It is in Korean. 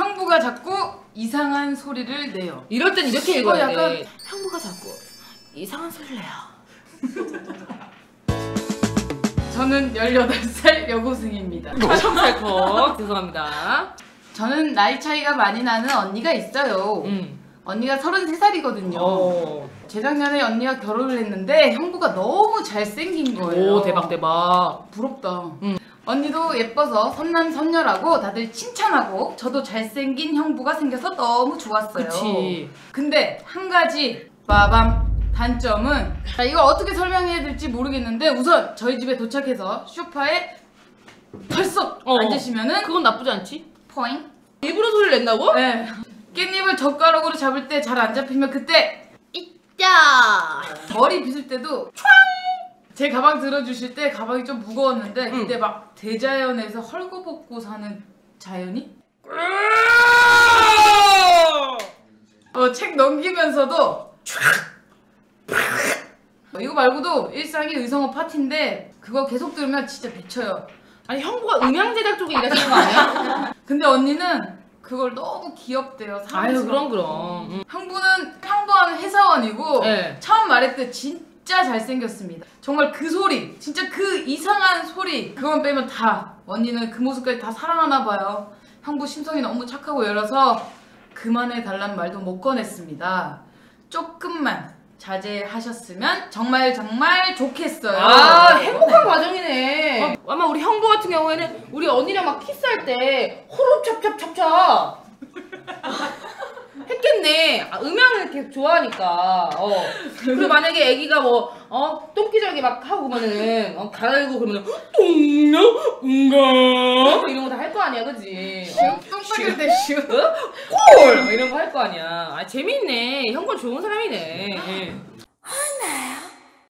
형부가 자꾸 이상한 소리를 내요. 이럴 땐 이렇게 읽어야 돼. 약간 형부가 자꾸 이상한 소리를 내요. 저는 18살 여고생입니다. 살컥 죄송합니다. 저는 나이 차이가 많이 나는 언니가 있어요. 언니가 33살이거든요. 재작년에 언니가 결혼을 했는데 형부가 너무 잘생긴 거예요. 오 대박 대박. 부럽다. 언니도 예뻐서 선남선녀라고 다들 칭찬하고 저도 잘생긴 형부가 생겨서 너무 좋았어요. 그치. 근데 한 가지 빠밤 단점은 자, 이걸 어떻게 설명해야 될지 모르겠는데 우선 저희 집에 도착해서 소파에 펄썩 앉으시면은 그건 나쁘지 않지? 포잉 일부러 소리를 낸다고? 네. 깻잎을 젓가락으로 잡을 때 잘 안 잡히면 그때 있자. 머리 빗을 때도 제 가방 들어주실 때 가방이 좀 무거웠는데 그때 막 대자연에서 헐거벗고 사는 자연이? 책 넘기면서도 이거 말고도 일상이 의성어 파티인데 그거 계속 들으면 진짜 미쳐요. 아니 형부가 음향 제작 쪽에 일하시는 거 아니야? 근데 언니는 그걸 너무 귀엽대요. 아유 그럼. 형부는 평범한 회사원이고 네. 처음 말했듯 진짜 잘생겼습니다. 정말 그 소리, 진짜 그 이상한 소리 그건 빼면 다 언니는 그 모습까지 다 사랑하나 봐요. 형부 심성이 너무 착하고 열어서 그만해 달란 말도 못 꺼냈습니다. 조금만 자제하셨으면 정말 좋겠어요. 아 행복한 과정이네. 아마 우리 형부 같은 경우에는 우리 언니랑 막 키스할 때 호흡 찹찹찹찹 했겠네. 음향을 이렇게 좋아하니까. 그리고 만약에 애기가 뭐 똥기저귀 막 하고 그러면은 갈고 그러면은 똥냐 응가 이런 거 다 할 거 아니야, 그지? 똥 닦을 때 슈. 콜 이런 거 할 거 아니야. 아 재밌네. 형부 좋은 사람이네.